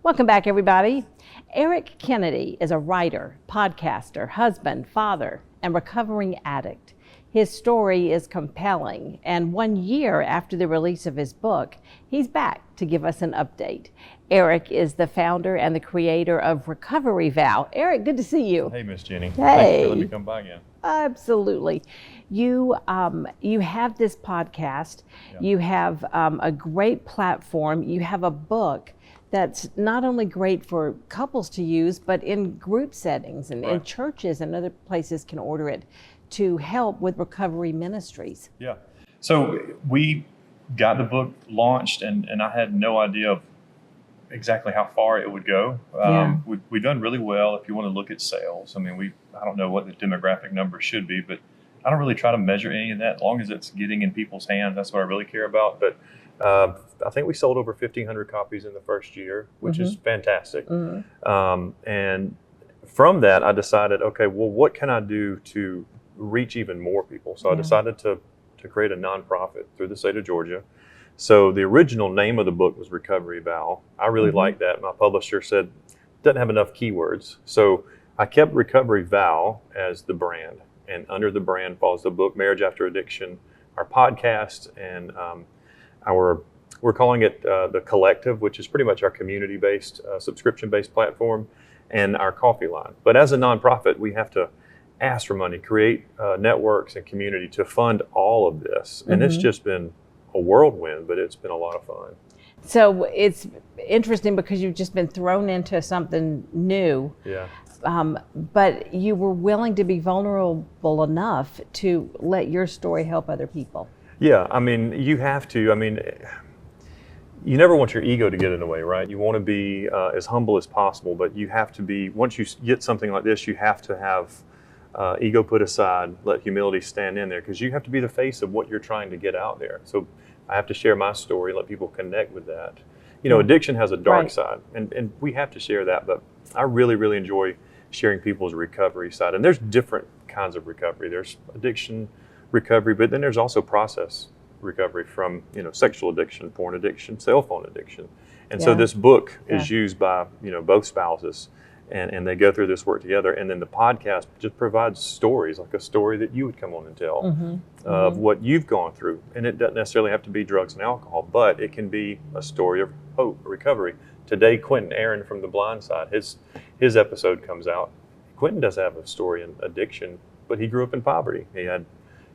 Welcome back, everybody. Eric Kennedy is a writer, podcaster, husband, father, and recovering addict. His story is compelling, and 1 year after the release of his book, he's back to give us an update. Eric is the founder and the creator of Recovery Vow. Eric, good to see you. Hey, Miss Jenny. Hey. Thanks for letting me come by again. Absolutely. You have this podcast. Yeah. You have a great platform. You have a book that's not only great for couples to use, but in group settings and in churches and other places can order it to help with recovery ministries. Yeah. So we got the book launched, and I had no idea of exactly how far it would go. We've done really well if you want to look at sales. I mean, I don't know what the demographic numbers should be, but I don't really try to measure any of that. As long as it's getting in people's hands, that's what I really care about. But I think we sold over 1,500 copies in the first year, which is fantastic. And from that, I decided, okay, well, what can I do to reach even more people? So I decided to create a nonprofit through the state of Georgia. So the original name of the book was Recovery Vow. I really liked that. My publisher said, doesn't have enough keywords. So I kept Recovery Vow as the brand. And under the brand falls the book, Marriage After Addiction, our podcast, and we're calling it The Collective, which is pretty much our community-based, subscription-based platform, and our coffee line. But as a nonprofit, we have to ask for money, create networks and community to fund all of this. And it's just been a whirlwind, but it's been a lot of fun. So it's interesting because you've just been thrown into something new. Yeah. But you were willing to be vulnerable enough to let your story help other people. Yeah, I mean, you have to. I mean, you never want your ego to get in the way, right? You want to be as humble as possible, but you have to be, once you get something like this, you have to have ego put aside, let humility stand in there, because you have to be the face of what you're trying to get out there. So I have to share my story, let people connect with that. You know, addiction has a dark side, and we have to share that, but I really, really enjoy sharing people's recovery side. And there's different kinds of recovery. There's addiction recovery, but then there's also process recovery from, sexual addiction, porn addiction, cell phone addiction. And so this book is used by, both spouses, and they go through this work together. And then the podcast just provides stories, like a story that you would come on and tell of what you've gone through. And it doesn't necessarily have to be drugs and alcohol, but it can be a story of hope, recovery. Today, Quentin Aaron from The Blind Side, his episode comes out. Quentin does have a story in addiction, but he grew up in poverty. He had,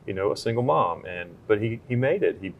a single mom, but he made it. He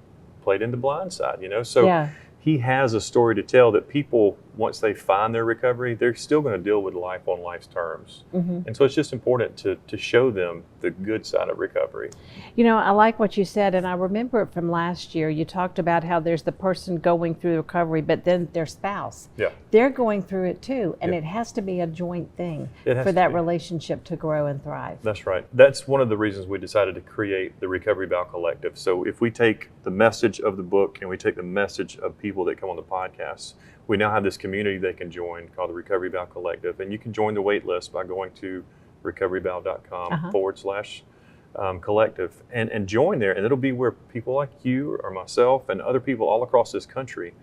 played in The Blind Side, so he has a story to tell that people, once they find their recovery, they're still going to deal with life on life's terms. And so it's just important to show them the good side of recovery. I like what you said, and I remember it from last year. You talked about how there's the person going through recovery, but then their spouse. Yeah. They're going through it too, and it has to be a joint thing for that relationship to grow and thrive. That's right. That's one of the reasons we decided to create the Recovery Vow Collective. So if we take the message of the book and we take the message of people that come on the podcast, we now have this community they can join called the Recovery Vow Collective. And you can join the wait list by going to recoveryvow.com/collective and join there. And it'll be where people like you or myself and other people all across this country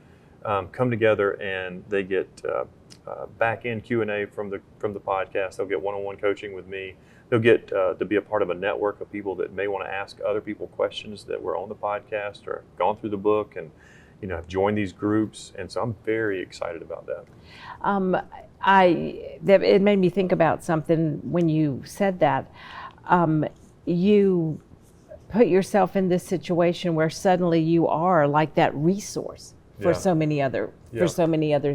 come together, and they get back-end Q&A from the podcast. They'll get one-on-one coaching with me. They'll get to be a part of a network of people that may want to ask other people questions that were on the podcast or gone through the book, and have joined these groups. And so I'm very excited about that. It made me think about something when you said that. You put yourself in this situation where suddenly you are like that resource for so many other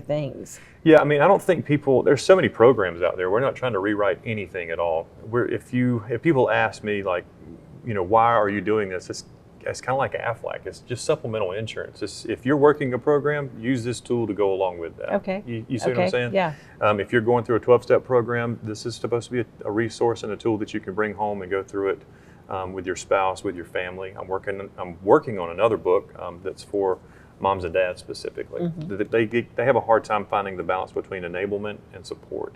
things. Yeah, I mean, I don't think there's so many programs out there. We're not trying to rewrite anything at all. If people ask me, like, why are you doing this? It's kind of like Aflac. It's just supplemental insurance. If you're working a program, use this tool to go along with that. Okay. You see what I'm saying? Yeah. If you're going through a 12-step program, this is supposed to be a resource and a tool that you can bring home and go through it with your spouse, with your family. I'm working on another book that's for moms and dads specifically. They have a hard time finding the balance between enablement and support.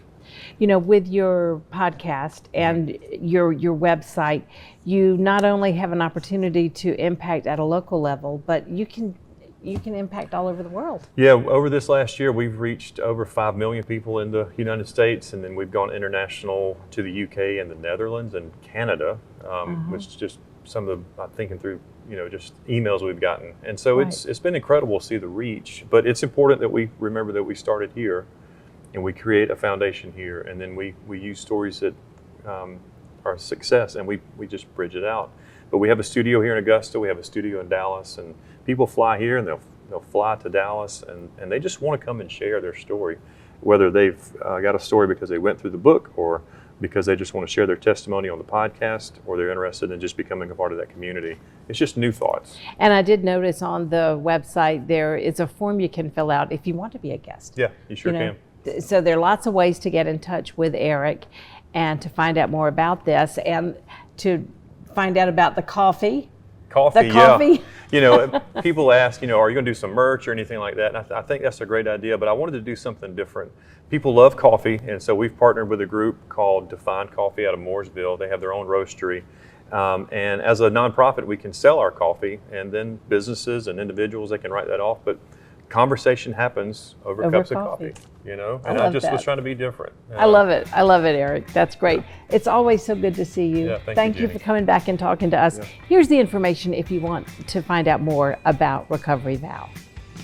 With your podcast and your website, you not only have an opportunity to impact at a local level, but you can you can impact all over the world. Yeah, over this last year, we've reached over 5 million people in the United States, and then we've gone international to the UK and the Netherlands and Canada, which is just some of the, I'm thinking through, just emails we've gotten. And so it's been incredible to see the reach, but it's important that we remember that we started here and we create a foundation here, and then we use stories that are a success, and we just bridge it out. But we have a studio here in Augusta, we have a studio in Dallas, and people fly here and they'll fly to Dallas, and they just want to come and share their story, whether they've got a story because they went through the book, or because they just want to share their testimony on the podcast, or they're interested in just becoming a part of that community. It's just new thoughts. And I did notice on the website there is a form you can fill out if you want to be a guest. Yeah, you sure can. So there are lots of ways to get in touch with Eric and to find out more about this and to find out about the coffee. Coffee, the coffee. Yeah. People ask, are you going to do some merch or anything like that? And I think that's a great idea, but I wanted to do something different. People love coffee, and so we've partnered with a group called Define Coffee out of Mooresville. They have their own roastery. And as a nonprofit, we can sell our coffee, and then businesses and individuals, they can write that off. But conversation happens over cups of coffee, and I just was trying to be different. I love it, Eric. That's great. It's always so good to see you. Yeah, thank you for coming back and talking to us. Yeah. Here's the information if you want to find out more about Recovery Vow.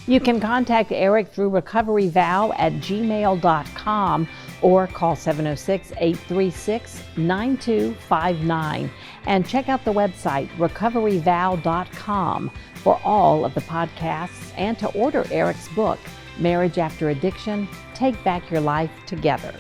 You can contact Eric through recoveryvow@gmail.com or call 706-836-9259 and check out the website recoveryvow.com for all of the podcasts and to order Eric's book, Marriage After Addiction, Take Back Your Life Together.